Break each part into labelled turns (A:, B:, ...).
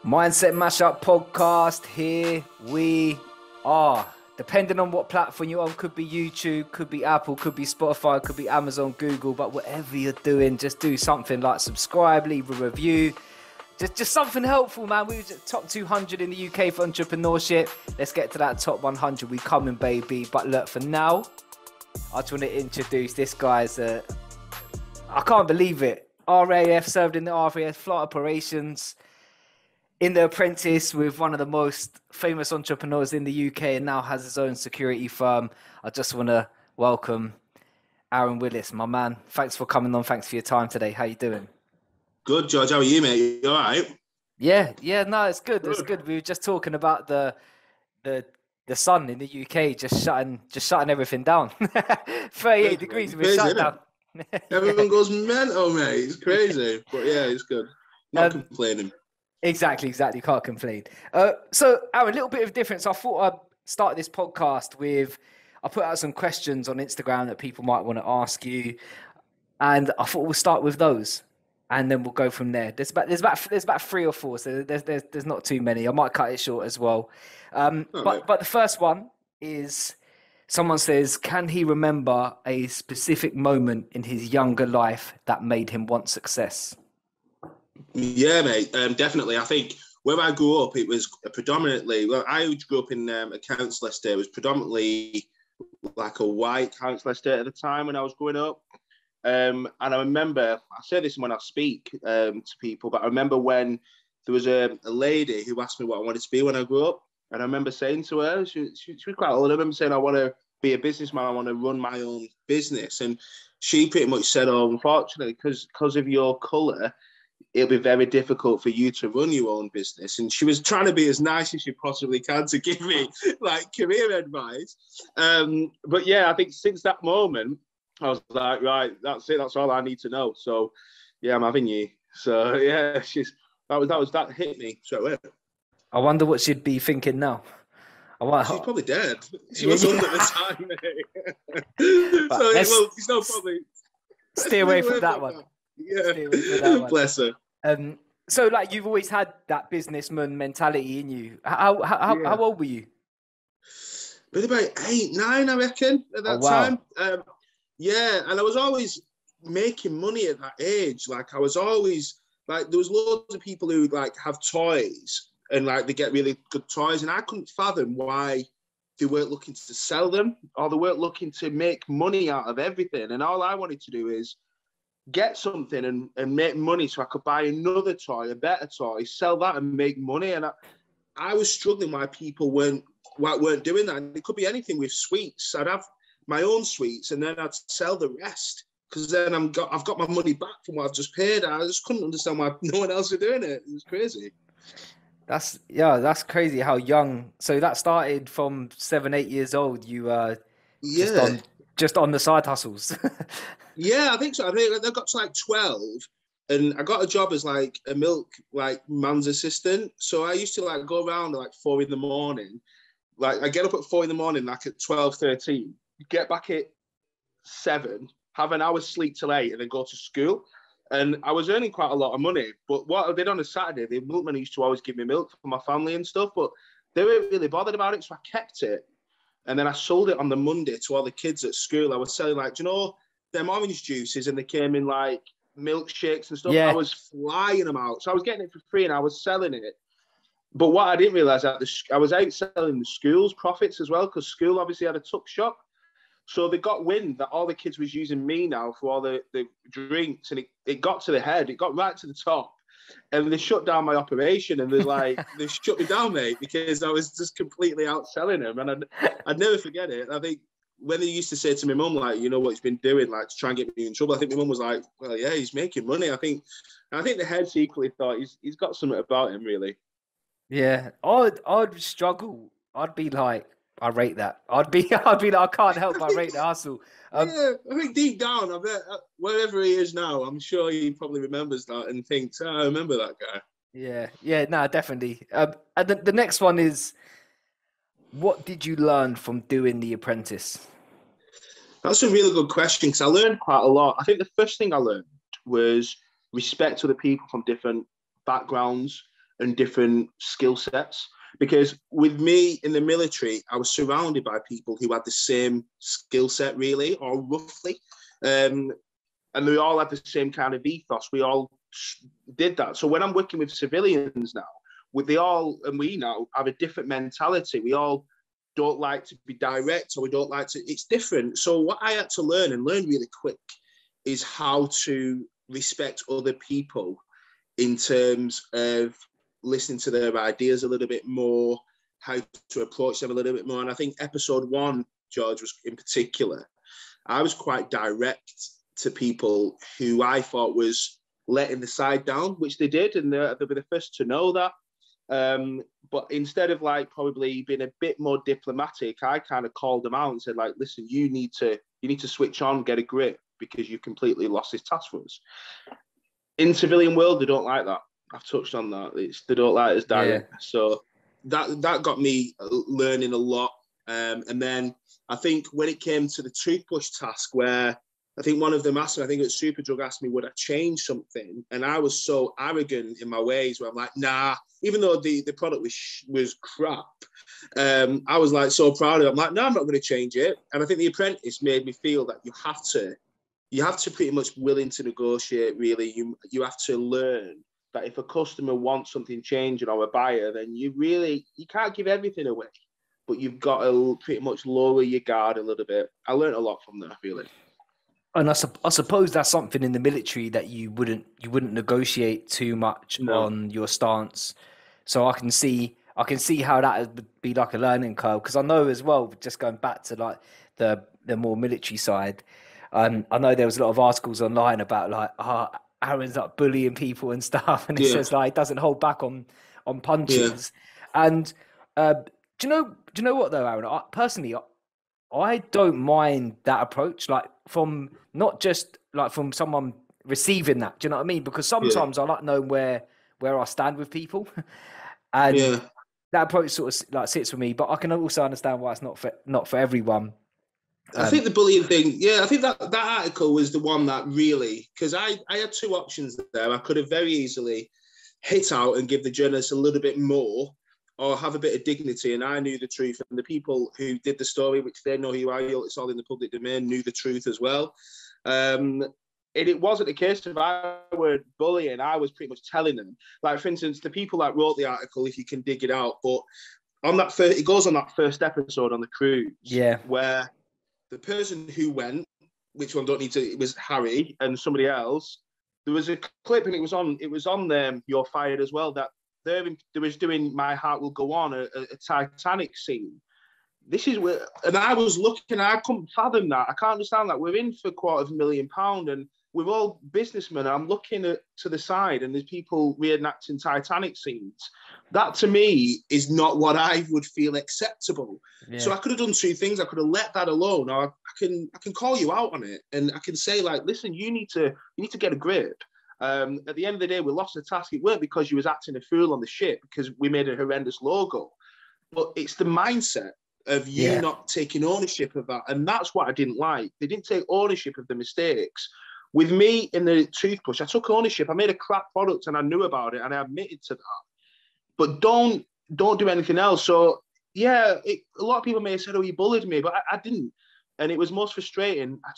A: Mindset Mashup podcast. Here we are. Depending on what platform you're on, could be YouTube, could be Apple, could be Spotify, could be Amazon, Google, but whatever you're doing, just do something like subscribe, leave a review. Just something helpful, man. We were just top 200 in the UK for entrepreneurship. Let's get to that top 100. We coming, baby. But look, for now, I just want to introduce this guy's. I can't believe it. RAF, served in the RAF, flight operations, in the Apprentice with one of the most famous entrepreneurs in the UK, and now has his own security firm. I just want to welcome Aaron Willis, my man. Thanks for coming on. Thanks for your time today. How you doing?
B: Good, George. How are you, mate? You all right?
A: Yeah. No, it's good. It's good. We were just talking about the sun in the UK just shutting everything down. 38 degrees. We're shut down.
B: Everyone goes mental, mate. It's crazy, but yeah, it's good. Not complaining.
A: Exactly. Can't complain. So, Aaron, a little bit of difference. I thought I'd start this podcast with, I put out some questions on Instagram that people might want to ask you, and I thought we'll start with those, and then we'll go from there. There's about 3 or 4, so there's not too many. I might cut it short as well. But the first one is, someone says, can he remember a specific moment in his younger life that made him want success?
B: Yeah, mate, definitely. I think where I grew up, it was predominantly, well, I grew up in a council estate. It was predominantly like a white council estate at the time when I was growing up. And I remember, I say this when I speak to people, but I remember when there was a lady who asked me what I wanted to be when I grew up. And I remember saying to her, she was quite old, I remember saying, I want to be a businessman, I want to run my own business. And she pretty much said, oh, unfortunately, because of your colour, it'll be very difficult for you to run your own business. And she was trying to be as nice as she possibly can to give me like career advice. But yeah, I think since that moment, I was like, right, that's it. That's all I need to know. So yeah, I'm having you. So yeah, that hit me straight away.
A: I wonder what she'd be thinking now.
B: She's probably dead. She was under the time, mate. So it's no probably.
A: Stay away from that one.
B: Yeah, bless her.
A: So like you've always had that businessman mentality in you. How old were you?
B: Maybe about 8, 9, I reckon, at that time. Yeah, and I was always making money at that age. Like I was always like, there was loads of people who like have toys and like they get really good toys, and I couldn't fathom why they weren't looking to sell them or they weren't looking to make money out of everything. And all I wanted to do is get something and make money so I could buy another toy, a better toy, sell that and make money. And I was struggling why people weren't doing that. And it could be anything with sweets. I'd have my own sweets and then I'd sell the rest because then I've got my money back from what I've just paid. I just couldn't understand why no one else was doing it. It was crazy.
A: That's crazy how young. So that started from 7, 8 years old. You just on the side hustles.
B: Yeah, I think so. I think they got to like 12 and I got a job as like a milk like man's assistant. So I used to like go around at like 4 a.m. Like I get up at 4 a.m, like at 12:13, get back at 7, have an hour's sleep till 8 and then go to school. And I was earning quite a lot of money. But what I did on a Saturday, the milkman used to always give me milk for my family and stuff, but they weren't really bothered about it. So I kept it. And then I sold it on the Monday to all the kids at school. I was selling like, do you know, them orange juices, and they came in like milkshakes and stuff. Yeah. I was flying them out. So I was getting it for free and I was selling it. But what I didn't realize, I was out selling the school's profits as well, because school obviously had a tuck shop. So they got wind that all the kids was using me now for all the drinks, and it got to the head. It got right to the top. And they shut down my operation, and they shut me down, mate, because I was just completely outselling them. And I'd never forget it. I think when they used to say to my mum, like, you know what he's been doing, like, to try and get me in trouble, I think my mum was like, well, yeah, he's making money. I think the heads equally thought he's got something about him, really.
A: Yeah, I'd struggle. I'd be like, I rate that. I'd be like, I can't help but rate the hustle.
B: Yeah, I think deep down, I bet wherever he is now, I'm sure he probably remembers that and thinks, I remember that guy.
A: Yeah, no, definitely. And the next one is, what did you learn from doing The Apprentice?
B: That's a really good question, because I learned quite a lot. I think the first thing I learned was respect other people from different backgrounds and different skill sets. Because with me in the military, I was surrounded by people who had the same skill set, really, or roughly. And we all had the same kind of ethos. We all did that. So when I'm working with civilians now, we now have a different mentality. We all don't like to be direct, or we don't like to, it's different. So what I had to learn really quick is how to respect other people in terms of listening to their ideas a little bit more, how to approach them a little bit more. And I think episode 1, George, was in particular, I was quite direct to people who I thought was letting the side down, which they did, and they'll be the first to know that. But instead of like probably being a bit more diplomatic, I kind of called them out and said, like, listen, you need to switch on, get a grip, because you completely lost this task force. In civilian world, they don't like that. I've touched on that. They don't like us direct. Yeah. So that got me learning a lot. And then I think when it came to the toothbrush task, where I think one of them asked me, I think it was Superdrug, asked me, would I change something? And I was so arrogant in my ways where I'm like, nah, even though the product was crap, I was like so proud of it. I'm like, no, I'm not going to change it. And I think The Apprentice made me feel that you have to pretty much willing to negotiate, really. You have to learn that if a customer wants something changing, or a buyer, then you can't give everything away, but you've got to pretty much lower your guard a little bit. I learned a lot from that, feeling.
A: And I suppose that's something in the military that you wouldn't negotiate too much on your stance. So I can see how that would be like a learning curve, because I know as well, just going back to like the more military side, I know there was a lot of articles online about like, Aaron's like bullying people and stuff, and it says like he doesn't hold back on punches. Yeah. And do you know what though, Aaron? Personally, I don't mind that approach, like from not just like from someone receiving that. Do you know what I mean? Because sometimes I like knowing where I stand with people, and that approach sort of like sits with me. But I can also understand why it's not for everyone.
B: I think the bullying thing, I think that article was the one that really, because I had two options there. I could have very easily hit out and give the journalists a little bit more, or have a bit of dignity, and I knew the truth. And the people who did the story, which they know who I am, it's all in the public domain, knew the truth as well. It wasn't a case of I were bullying. I was pretty much telling them. Like, for instance, the people that wrote the article, if you can dig it out, but on that it goes on that first episode on the cruise, where the person who went, which one don't need to, it was Harry and somebody else. There was a clip, and it was on You're Fired as well, that they was doing My Heart Will Go On, a Titanic scene. This is where, and I was looking, I couldn't fathom that. I can't understand that. We're in for £250,000, and we're all businessmen. I'm looking to the side, and there's people reenacting Titanic scenes. That to me is not what I would feel acceptable. Yeah. So I could have done two things. I could have let that alone, or I can call you out on it, and I can say, like, listen, you need to get a grip. At the end of the day, we lost the task. It weren't because you was acting a fool on the ship, because we made a horrendous logo, but it's the mindset of you not taking ownership of that. And that's what I didn't like. They didn't take ownership of the mistakes. With me in the toothbrush, I took ownership. I made a crap product, and I knew about it, and I admitted to that. But don't do anything else. So a lot of people may have said, "Oh, you bullied me," but I didn't. And it was most frustrating. I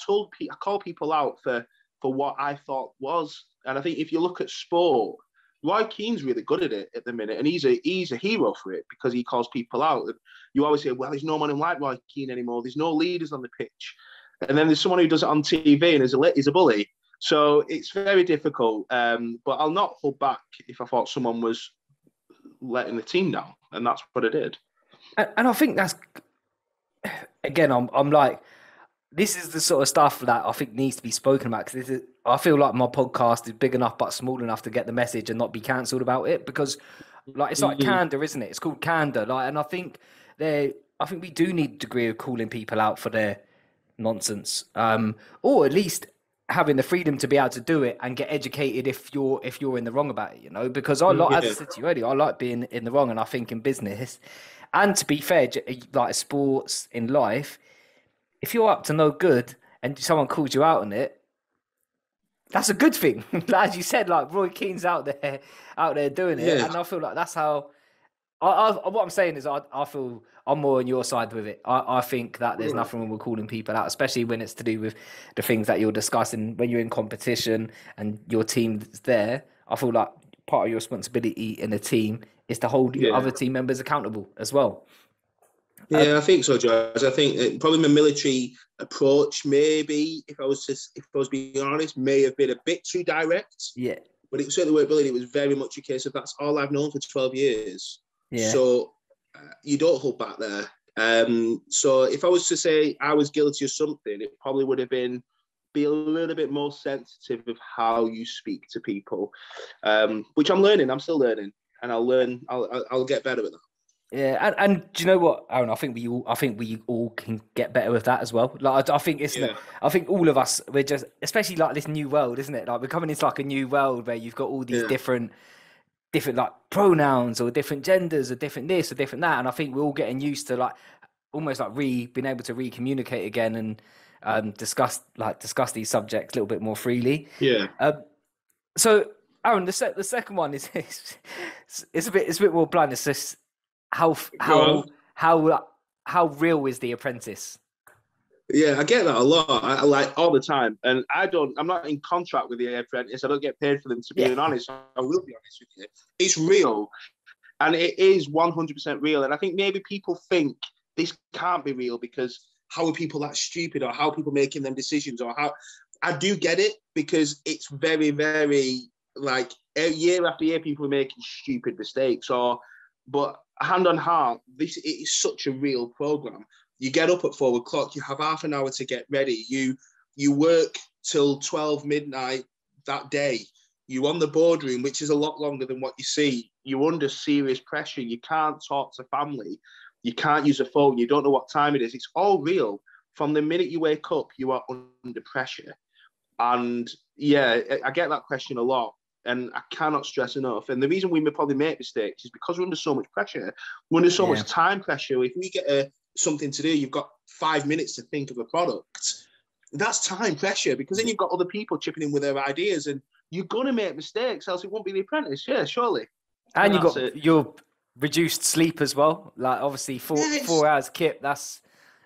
B: called people out for what I thought was. And I think if you look at sport, Roy Keane's really good at it at the minute, and he's a hero for it, because he calls people out. You always say, well, there's no one like Roy Keane anymore. There's no leaders on the pitch. And then there's someone who does it on TV and is a bully. So it's very difficult. But I'll not hold back if I thought someone was letting the team down, and that's what I did.
A: And I think that's, again, I'm like, this is the sort of stuff that I think needs to be spoken about, because I feel like my podcast is big enough but small enough to get the message and not be cancelled about it, because like it's like candor, isn't it? It's called candor. Like, and I think we do need a degree of calling people out for their nonsense, or at least having the freedom to be able to do it and get educated if you're in the wrong about it, you know, because as I said to you earlier, I like being in the wrong, and I think in business, and to be fair, like sports, in life, if you're up to no good and someone calls you out on it, that's a good thing. Like, as you said, like Roy Keane's out there doing it,
B: Yeah,
A: and I feel like that's how. What I'm saying is, I feel I'm more on your side with it. I think that there's
B: yeah,
A: nothing wrong with calling people out, especially when it's to do with the things that you're discussing when you're in competition and your team's there. I feel like part of your responsibility in a team is to hold your
B: yeah.
A: other team members accountable as well.
B: Yeah, I think so, George. I think probably my military approach, maybe if I was being honest, may have been a bit too direct.
A: Yeah,
B: But it certainly weren't bullying. It was very much a case of that's all I've known for 12 years.
A: yeah,
B: So you don't hold back there. So if I was to say I was guilty of something, it probably would have been be a little bit more sensitive of how you speak to people, which I'm learning. I'm still learning, and I'll learn. I'll get better at that.
A: yeah. And do you know what, Aaron? I think we all can get better with that as well. Like I think it's,
B: Yeah,
A: I think all of us, we're just, especially like this new world, isn't it? Like we're coming into like a new world where you've got all these
B: yeah,
A: different like pronouns or different genders or different this or different that, and I think we're all getting used to like almost like being able to communicate again and discuss these subjects a little bit more freely.
B: yeah.
A: So Aaron, the second one is it's a bit more blunt. It's just how
B: Go on.
A: how real is The Apprentice?
B: Yeah, I get that a lot. I like all the time, and I'm not in contract with the Apprentice. I don't get paid for them to be
A: Yeah,
B: honest. I will be honest with you. It's real, and it is 100% real. And I think maybe people think this can't be real because how are people that stupid, or how are people making them decisions, or how. I do get it because it's very, very like year after year, people are making stupid mistakes. But hand on heart, it is such a real program. You get up at 4 o'clock. You have half an hour to get ready. You work till 12 midnight that day. You're on the boardroom, which is a lot longer than what you see. You're under serious pressure. You can't talk to family. You can't use a phone. You don't know what time it is. It's all real. From the minute you wake up, you are under pressure. And yeah, I get that question a lot. And I cannot stress enough. And the reason we may probably make mistakes is because we're under so much pressure. We're under so
A: yeah,
B: much time pressure. If we get something to do, you've got 5 minutes to think of a product. That's time pressure because then you've got other people chipping in with their ideas and you're going to make mistakes, else it won't be The Apprentice. Yeah, surely.
A: and
B: And
A: you
B: that's
A: got
B: it.
A: your reduced sleep as well. Like obviously
B: Yeah,
A: 4 hours kip. That's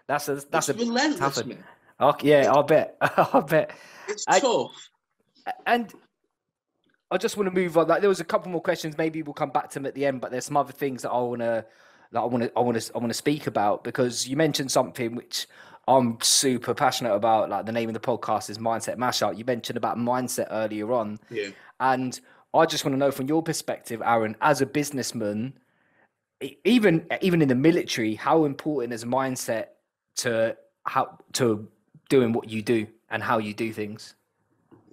B: it's
A: a tough
B: relentless,
A: one.
B: man.
A: Okay, yeah, I bet. I bet.
B: It's
A: I,
B: tough.
A: and I just want to move on. Like there was a couple more questions. Maybe we'll come back to them at the end. But there's some other things that I want to speak about because you mentioned something which I'm super passionate about. Like the name of the podcast is Mindset Mashup. You mentioned about mindset earlier on,
B: Yeah.
A: and I just want to know from your perspective, Aaron, as a businessman, even in the military, how important is mindset to doing what you do and how you do things?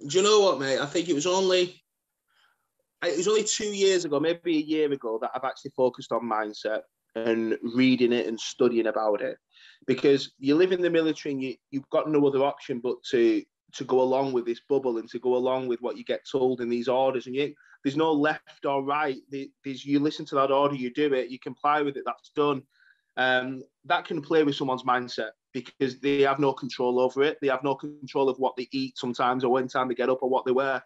B: Do you know what, mate? I think it was only 2 years ago, maybe a year ago, that I've actually focused on mindset and reading it and studying about it. Because you live in the military and you've got no other option but to go along with this bubble and to go along with what you get told in these orders. And there's no left or right. You listen to that order, you do it, you comply with it, that's done. That can play with someone's mindset because they have no control over it. They have no control of what they eat sometimes or when time they get up or what they wear.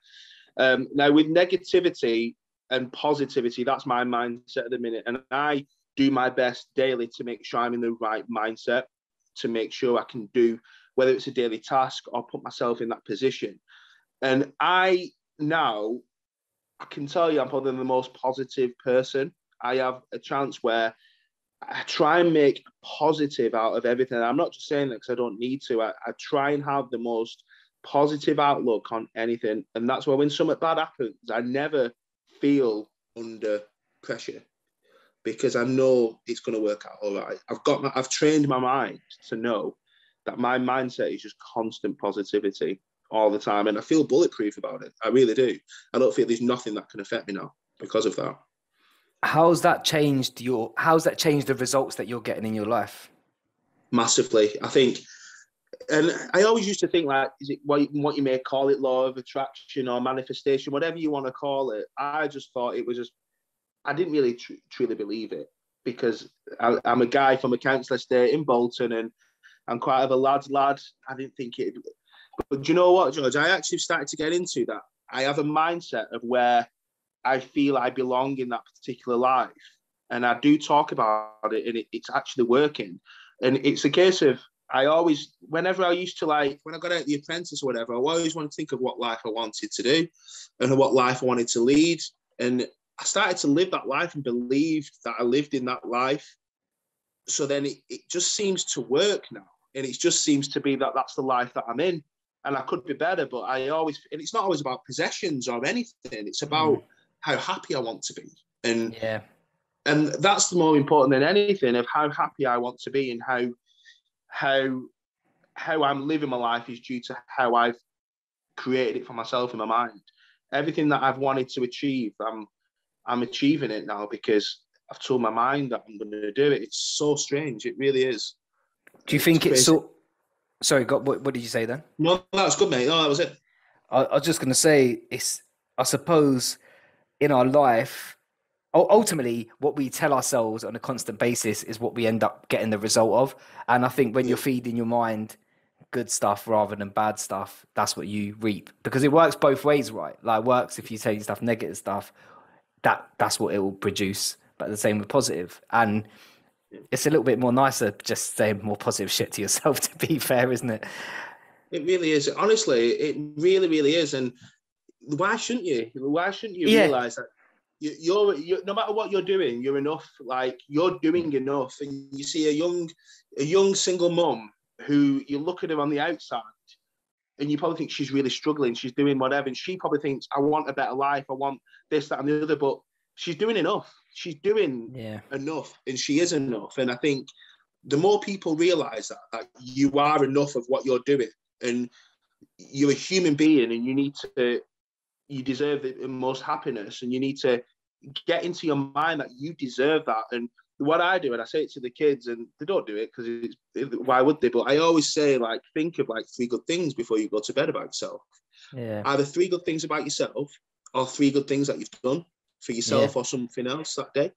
B: Now, with negativity and positivity, that's my mindset at the minute. And I do my best daily to make sure I'm in the right mindset, to make sure I can do, whether it's a daily task or put myself in that position. And I can tell you I'm probably the most positive person. I have a chance where I try and make positive out of everything. I'm not just saying that because I don't need to. I try and have the most positive outlook on anything. And that's why when something bad happens, I never feel under pressure because I know it's going to work out all right. I've trained my mind to know that my mindset is just constant positivity all the time. And I feel bulletproof about it. I really do. I don't feel there's nothing that can affect me now because of that.
A: How's that changed the results that you're getting in your life?
B: Massively. I think, and I always used to think like, is it what you may call it, law of attraction or manifestation, whatever you want to call it. I just thought it was just, I didn't really truly believe it because I'm a guy from a council estate in Bolton and I'm quite of a lad's lad. I didn't think But do you know what, George? I actually started to get into that. I have a mindset of where I feel I belong in that particular life. And I do talk about it, and it's actually working. And it's a case of, whenever I used to when I got out of the Apprentice or whatever, I always wanted to think of what life I wanted to do and what life I wanted to lead. And I started to live that life and believed that I lived in that life. So then it just seems to work now. And it just seems to be that that's the life that I'm in. And I could be better, but and it's not always about possessions or anything. It's about how happy I want to be. And that's the more important than anything, of how happy I want to be, and how I'm living my life is due to how I've created it for myself in my mind. Everything that I've wanted to achieve, I'm achieving it now because I've told my mind that I'm going to do it. It's so strange. It really is.
A: Do you think it's so? Sorry, what did you say then?
B: No, that was good, mate. No, that was it.
A: I was just going to say, I suppose in our life, ultimately, what we tell ourselves on a constant basis is what we end up getting the result of. And I think when you're feeding your mind good stuff rather than bad stuff, that's what you reap, because it works both ways, right? Like, it works if you tell yourself negative stuff, that's what it will produce. But the same with positive. And it's a little bit more nicer just saying more positive shit to yourself, to be fair, isn't it?
B: It really is. Honestly, it really, really is. And why shouldn't you? Why shouldn't you realize that you're no matter what you're doing, you're enough. Like, you're doing enough. And you see a young single mum who, you look at her on the outside and you probably think she's really struggling. She's doing whatever. And she probably thinks, I want a better life. I want this, that, and the other. But she's doing enough. She's doing enough, and she is enough. And I think the more people realize that you are enough of what you're doing, and you're a human being, and you deserve the most happiness, and you need to get into your mind that you deserve that. And what I do, and I say it to the kids, and they don't do it because why would they? But I always say, like, think of like 3 good things before you go to bed about yourself.
A: Yeah.
B: Either 3 good things about yourself, or 3 good things that you've done for yourself or something else that day.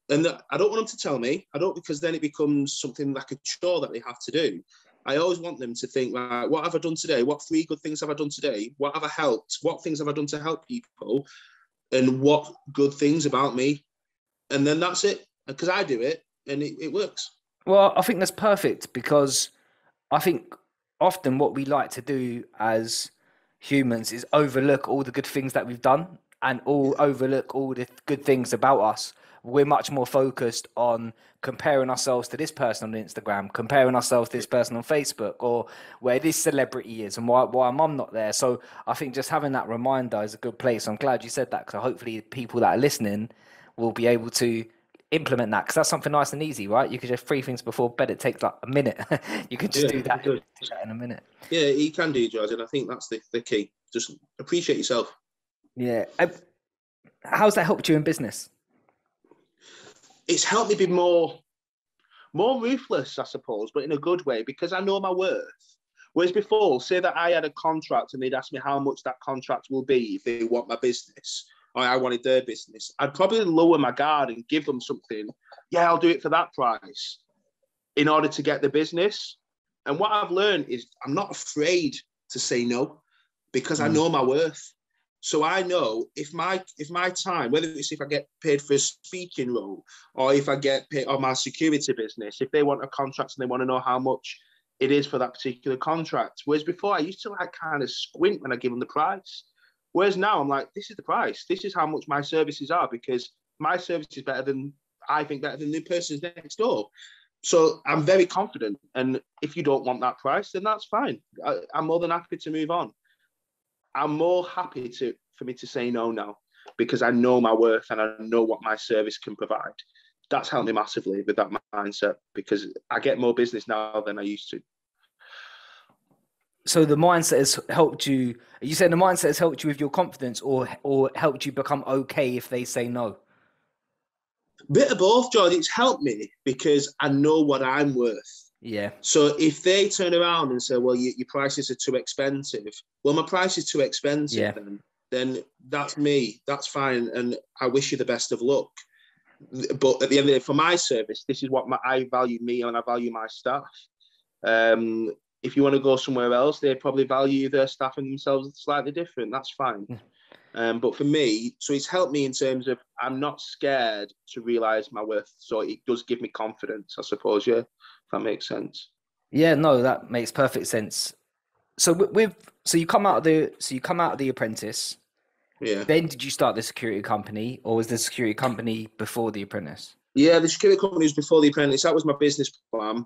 B: And I don't want them to tell me. Because then it becomes something like a chore that they have to do. I always want them to think, right, what have I done today? What 3 good things have I done today? What have I helped? What things have I done to help people? And what good things about me? And then that's it. Because I do it, and it works.
A: Well, I think that's perfect, because I think often what we like to do as humans is overlook all the good things that we've done, and overlook all the good things about us. We're much more focused on comparing ourselves to this person on Instagram, comparing ourselves to this person on Facebook, or where this celebrity is and why I'm not there. So I think just having that reminder is a good place. I'm glad you said that, because hopefully people that are listening will be able to implement that, because that's something nice and easy, right? You could just 3 things before bed. It takes like a minute. You can just do that in a minute.
B: Yeah, you can do, George, and I think that's the key. Just appreciate yourself.
A: Yeah. How's that helped you in business?
B: It's helped me be more ruthless, I suppose, but in a good way, because I know my worth. Whereas before, say that I had a contract and they'd ask me how much that contract will be if they want my business, or I wanted their business, I'd probably lower my guard and give them something. Yeah, I'll do it for that price in order to get the business. And what I've learned is I'm not afraid to say no, because I know my worth. So I know if my time, whether it's if I get paid for a speaking role, or if I get paid on my security business, if they want a contract and they want to know how much it is for that particular contract. Whereas before, I used to like kind of squint when I give them the price. Whereas now I'm like, this is the price. This is how much my services are, because my service is better than the person's next door. So I'm very confident. And if you don't want that price, then that's fine. I'm more than happy to move on. I'm more happy for me to say no now, because I know my worth and I know what my service can provide. That's helped me massively with that mindset, because I get more business now than I used to.
A: So the mindset has helped you. You said the mindset has helped you with your confidence, or helped you become okay if they say no?
B: Bit of both, George. It's helped me because I know what I'm worth.
A: Yeah.
B: So if they turn around and say, well, your prices are too expensive. Well, my price is too expensive.
A: Yeah.
B: Then that's me. That's fine. And I wish you the best of luck. But at the end of the day, for my service, this is what I value me and I value my staff. if you want to go somewhere else, they probably value their staff and themselves slightly different. That's fine. But for me, so it's helped me in terms of I'm not scared to realise my worth. So it does give me confidence, I suppose. Yeah, if that makes sense.
A: Yeah, no, that makes perfect sense. So so you come out of the Apprentice.
B: Yeah.
A: Then did you start the security company, or was the security company before the Apprentice?
B: Yeah, the security company was before the Apprentice. That was my business plan.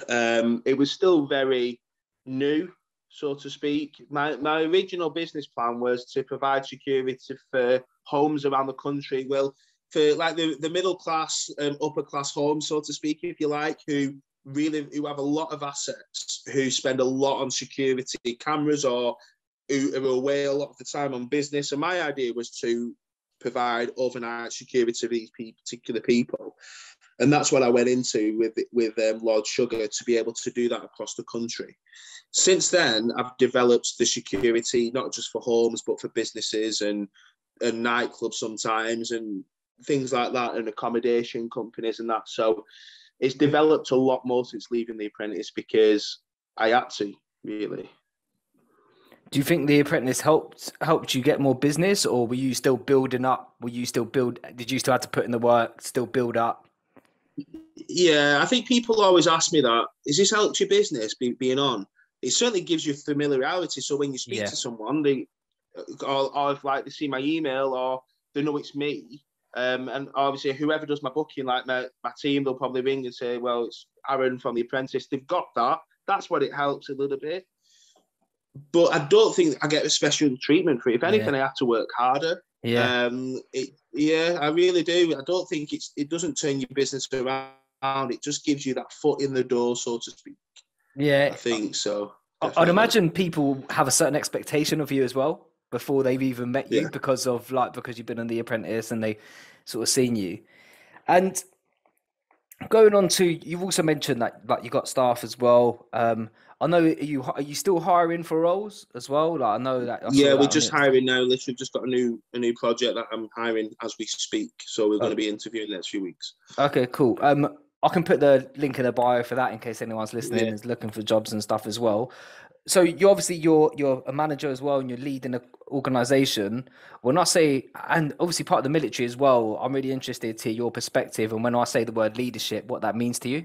B: It was still very new, so to speak. My original business plan was to provide security for homes around the country. Well, for like the middle class, upper class homes, so to speak, if you like, who have a lot of assets, who spend a lot on security cameras, or who are away a lot of the time on business. And my idea was to provide overnight security to these particular people. And that's what I went into with Lord Sugar, to be able to do that across the country. Since then, I've developed the security, not just for homes, but for businesses and nightclubs sometimes, and things like that, and accommodation companies and that. So it's developed a lot more since leaving the Apprentice, because I had to, really.
A: Do you think the Apprentice helped you get more business, or were you still building up? Did you still have to put in the work, still build up?
B: Yeah, I think people always ask me that. Is this helped your business being on? It certainly gives you familiarity. So when you speak to someone, or if like they see my email, or they know it's me, and obviously whoever does my booking, like my team, they'll probably ring and say, well, it's Aaron from the Apprentice. They've got that. That's what it helps a little bit. But I don't think I get a special treatment for it. If anything, I have to work harder.
A: Yeah.
B: I really do. I don't think it doesn't turn your business around. It just gives you that foot in the door, so to speak.
A: Yeah.
B: I think so.
A: Definitely. I'd imagine people have a certain expectation of you as well before they've even met you, because you've been on the Apprentice and they sort of seen you. And going on to, you've also mentioned that you got staff as well. I know, are you still hiring for roles as well? Like, I know that.
B: We're just hiring now. Literally, just got a new project that I'm hiring as we speak. So we're going to be interviewing the next few weeks.
A: Okay, cool. I can put the link in the bio for that in case anyone's listening and is looking for jobs and stuff as well. So you're a manager as well, and you're leading an organization. When I say, and obviously part of the military as well, I'm really interested to hear your perspective. And when I say the word leadership, what that means to you.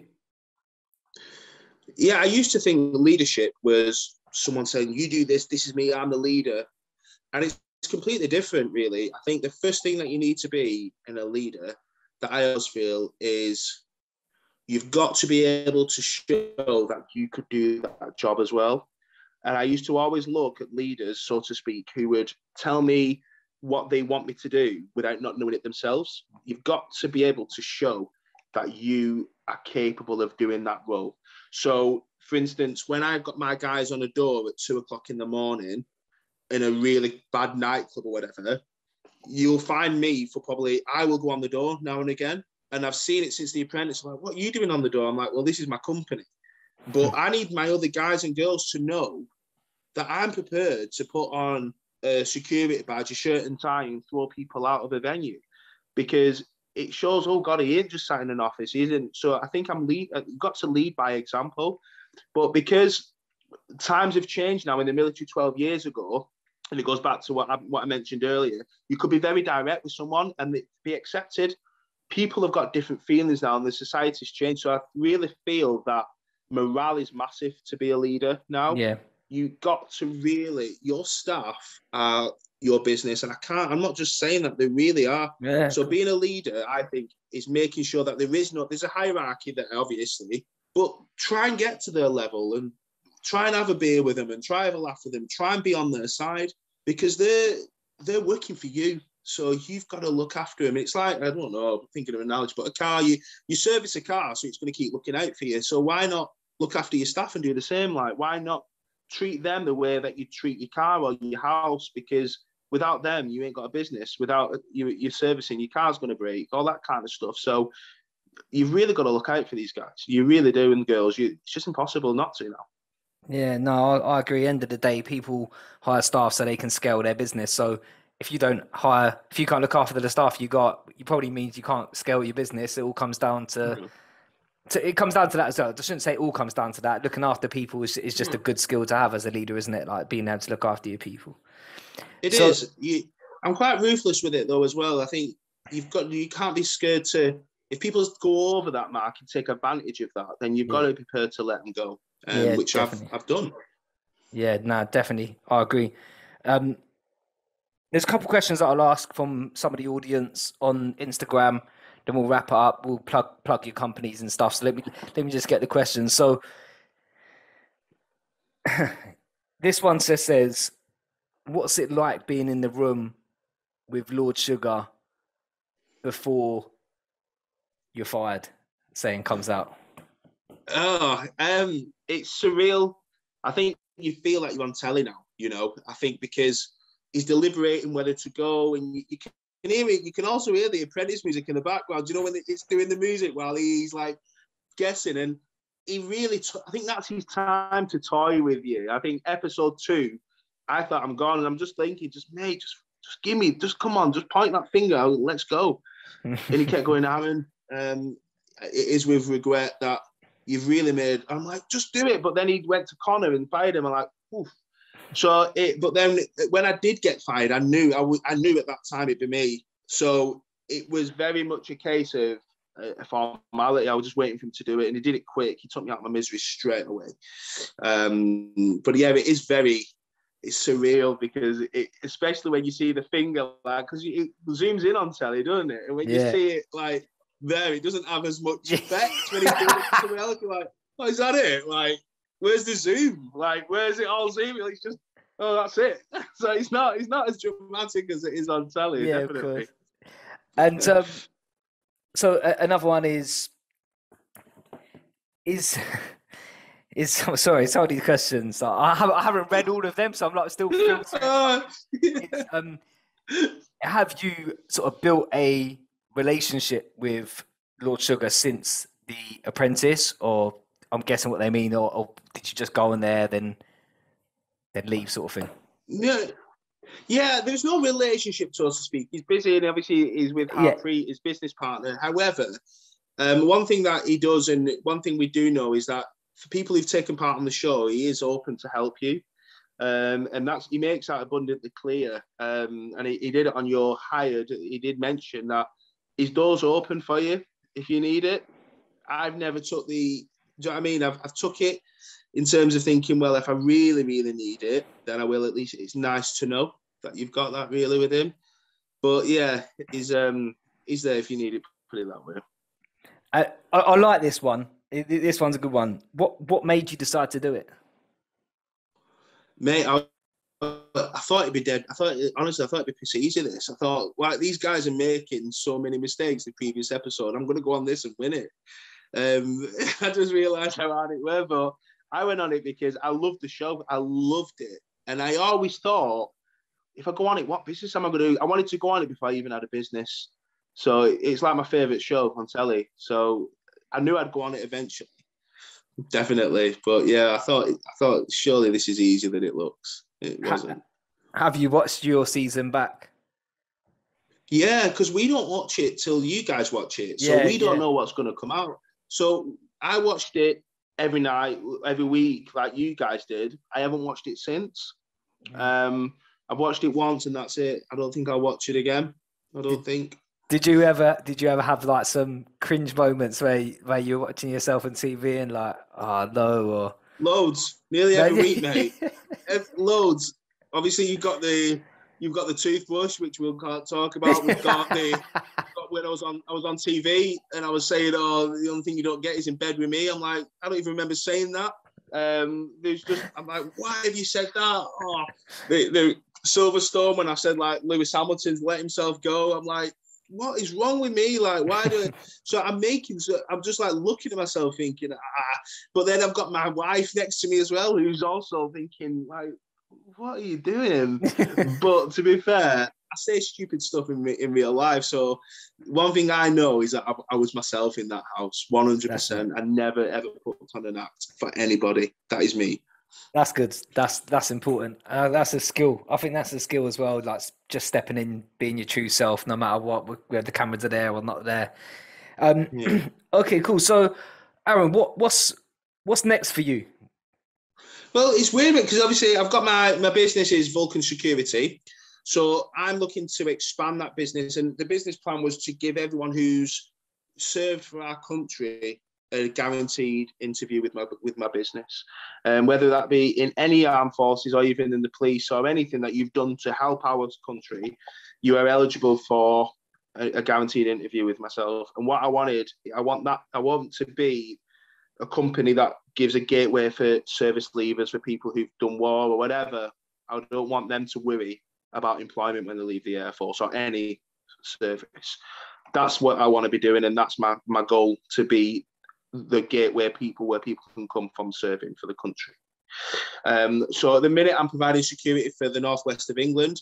B: Yeah, I used to think leadership was someone saying, you do this, this is me, I'm the leader. And it's completely different, really. I think the first thing that you need to be in a leader, that I always feel, is you've got to be able to show that you could do that job as well. And I used to always look at leaders, so to speak, who would tell me what they want me to do without not knowing it themselves. You've got to be able to show that you are capable of doing that role. So, for instance, when I've got my guys on a door at 2:00 in the morning in a really bad nightclub or whatever, you'll find me I will go on the door now and again. And I've seen it since the Apprentice. I'm like, what are you doing on the door? I'm like, well, this is my company. But I need my other guys and girls to know that I'm prepared to put on a security badge, a shirt and tie, and throw people out of a venue, because it shows, oh God, he ain't just sat in an office, he isn't. So I think you've got to lead by example. But because times have changed now, in the military 12 years ago, and it goes back to what I mentioned earlier, you could be very direct with someone and be accepted. People have got different feelings now, and the society's changed. So I really feel that morale is massive to be a leader now.
A: Yeah.
B: You got to your staff are your business. And I'm not just saying that, they really are.
A: Yeah.
B: So being a leader, I think, is making sure that there's a hierarchy there, obviously, but try and get to their level and try and have a beer with them and try and have a laugh with them. Try and be on their side, because they're working for you. So you've got to look after them. It's like, I don't know, I'm thinking of an analogy, but a car, you service a car, so it's going to keep looking out for you. So why not look after your staff and do the same? Like, why not treat them the way that you treat your car or your house? Because without them, you ain't got a business. Without you servicing, your car's going to break, all that kind of stuff. So you've really got to look out for these guys. You really do, and girls. It's just impossible not to now.
A: Yeah, no, I agree. End of the day, people hire staff so they can scale their business. So if you can't look after the staff you got, it probably means you can't scale your business. It all comes down to So it comes down to that as well. I shouldn't say it all comes down to that. Looking after people is just a good skill to have as a leader, isn't it? Like being able to look after your people.
B: It is. I'm quite ruthless with it though as well. I think you can't be scared to, if people go over that mark and take advantage of that, then you've got to be prepared to let them go, which I've done.
A: Yeah, no, definitely. I agree. There's a couple of questions that I'll ask from some of the audience on Instagram. Then we'll wrap it up. We'll plug your companies and stuff. So let me just get the questions. So this one says, what's it like being in the room with Lord Sugar before you're fired? Saying comes out.
B: Oh, it's surreal. I think you feel like you're on telly now, you know. I think because he's deliberating whether to go, and you can hear it. You can also hear the Apprentice music in the background. You know, when it's doing the music while he's like guessing, and he really. I think that's his time to toy with you. I think episode 2, I thought I'm gone, and I'm just thinking, mate, just give me, come on, just point that finger out, let's go. And he kept going, Aaron. It is with regret that you've really made. I'm like, just do it. But then he went to Connor and fired him. I'm like, oof. So, but then when I did get fired, I knew at that time it'd be me. So it was very much a case of a formality. I was just waiting for him to do it, and he did it quick. He took me out of my misery straight away. But yeah, it's surreal because especially when you see the finger, like, because it zooms in on telly, doesn't it? And when you see it like there, it doesn't have as much effect when he's doing it to someone else. You're like, oh, is that it? Like, where's the zoom? Like, where's it all zooming? It's just, oh, that's it. So it's not as dramatic as it is on telly, definitely. Of course.
A: And so another one is sorry, some of these questions. I haven't read all of them, so I'm like still filtering. Have you sort of built a relationship with Lord Sugar since The Apprentice, or I'm guessing what they mean, or did you just go in there then leave, sort of thing?
B: Yeah, there's no relationship, so to speak. He's busy, and obviously he's with Harpreet, his business partner. However, one thing that he does, and one thing we do know, is that for people who've taken part on the show, he is open to help you. And he makes that abundantly clear. And he did it on your Hired. He did mention that his door's open for you if you need it. I've never took do you know what I mean? I've took it in terms of thinking, well, if I really, really need it, then I will. At least it's nice to know that you've got that really with him. But yeah, he's there if you need it, put it that way.
A: I like this one. This one's a good one. What made you decide to do it?
B: Mate, I thought it'd be dead. Honestly, I thought it'd be pretty easy, this. I thought, like, these guys are making so many mistakes in the previous episode. I'm going to go on this and win it. I just realised how hard it was, but I went on it because I loved the show. I loved it. And I always thought, if I go on it, what business am I going to do? I wanted to go on it before I even had a business. So it's like my favourite show on telly. So I knew I'd go on it eventually. Definitely. But yeah, I thought surely this is easier than it looks. It wasn't.
A: Have you watched your season back?
B: Yeah, because we don't watch it till you guys watch it. So we don't know what's going to come out. So I watched it every night, every week, like you guys did. I haven't watched it since. I've watched it once and that's it. I don't think I'll watch it again. I don't think. Did
A: you ever have like some cringe moments where you're watching yourself on TV and like, oh no, or
B: loads, nearly every week, mate. Loads. Obviously, you've got the toothbrush, which we can't talk about. We've got when I was on TV and I was saying, oh, the only thing you don't get is in bed with me. I'm like, I don't even remember saying that. I'm like, why have you said that? Oh, the Silverstone, when I said like Lewis Hamilton's let himself go, I'm like, what is wrong with me? Like, why do I? So I'm just like looking at myself thinking, but then I've got my wife next to me as well, who's also thinking like, what are you doing? But to be fair, I say stupid stuff in real life. So one thing I know is that I was myself in that house, 100%. I never, ever put on an act for anybody. That is me.
A: That's good. That's important. That's a skill. I think that's a skill as well. Like just stepping in, being your true self, no matter what, whether the cameras are there or not there. Okay, cool. So Aaron, what's next for you?
B: Well, it's weird because obviously I've got my business is Vulcan Security. So I'm looking to expand that business. And the business plan was to give everyone who's served for our country a guaranteed interview with my business. Whether that be in any armed forces or even in the police or anything that you've done to help our country, you are eligible for a guaranteed interview with myself. And what I want to be a company that gives a gateway for service leavers, for people who've done war or whatever. I don't want them to worry about employment when they leave the Air Force or any service. That's what I want to be doing, and that's my goal, to be the gateway where people can come from serving for the country. So at the minute, I'm providing security for the northwest of England,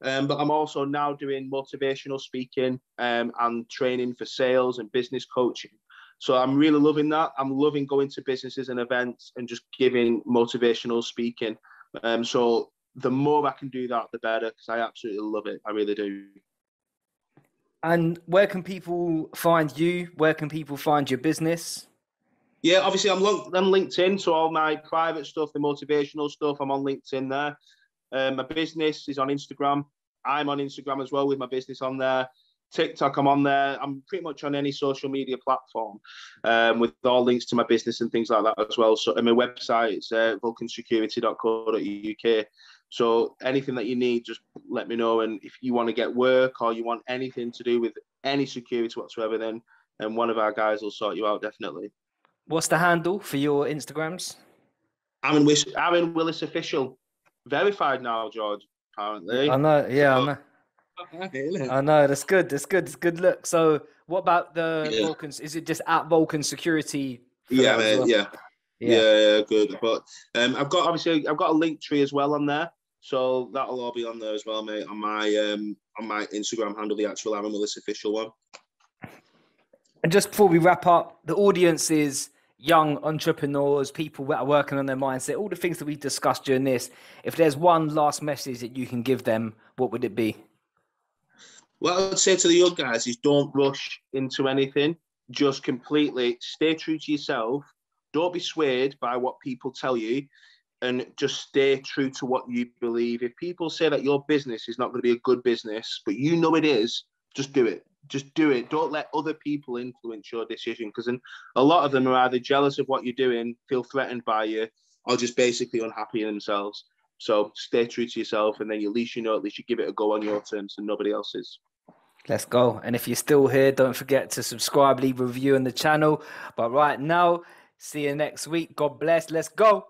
B: but I'm also now doing motivational speaking and training for sales and business coaching. So I'm really loving that. I'm loving going to businesses and events and just giving motivational speaking. So the more I can do that, the better, because I absolutely love it. I really do.
A: And where can people find you? Where can people find your business?
B: Yeah, obviously I'm LinkedIn. So all my private stuff, the motivational stuff, I'm on LinkedIn there. My business is on Instagram. I'm on Instagram as well with my business on there. TikTok, I'm on there. I'm pretty much on any social media platform with all links to my business and things like that as well. So, and my website is vulcansecurity.co.uk. So anything that you need, just let me know. And if you want to get work or you want anything to do with any security whatsoever, then one of our guys will sort you out, definitely.
A: What's the handle for your Instagrams?
B: Aaron Willis Official. Verified now, George, apparently.
A: I know, yeah, I know. I know, that's good. That's good. It's good look. So what about the Vulcans? Is it just at Vulcan Security?
B: Yeah, mate, yeah, good. But I've got a link tree as well on there. So that'll all be on there as well, mate, on my Instagram handle, the actual Aaron Willis Official one.
A: And just before we wrap up, the audience is young entrepreneurs, people that are working on their mindset, all the things that we discussed during this. If there's one last message that you can give them, what would it be?
B: What I would say to the young guys is don't rush into anything. Just completely stay true to yourself. Don't be swayed by what people tell you, and just stay true to what you believe. If people say that your business is not going to be a good business, but you know it is, just do it. Just do it. Don't let other people influence your decision, because a lot of them are either jealous of what you're doing, feel threatened by you, or just basically unhappy in themselves. So stay true to yourself, and then at least you give it a go on your terms and nobody else's.
A: Let's go. And if you're still here, don't forget to subscribe, leave a review on the channel. But right now, see you next week. God bless. Let's go.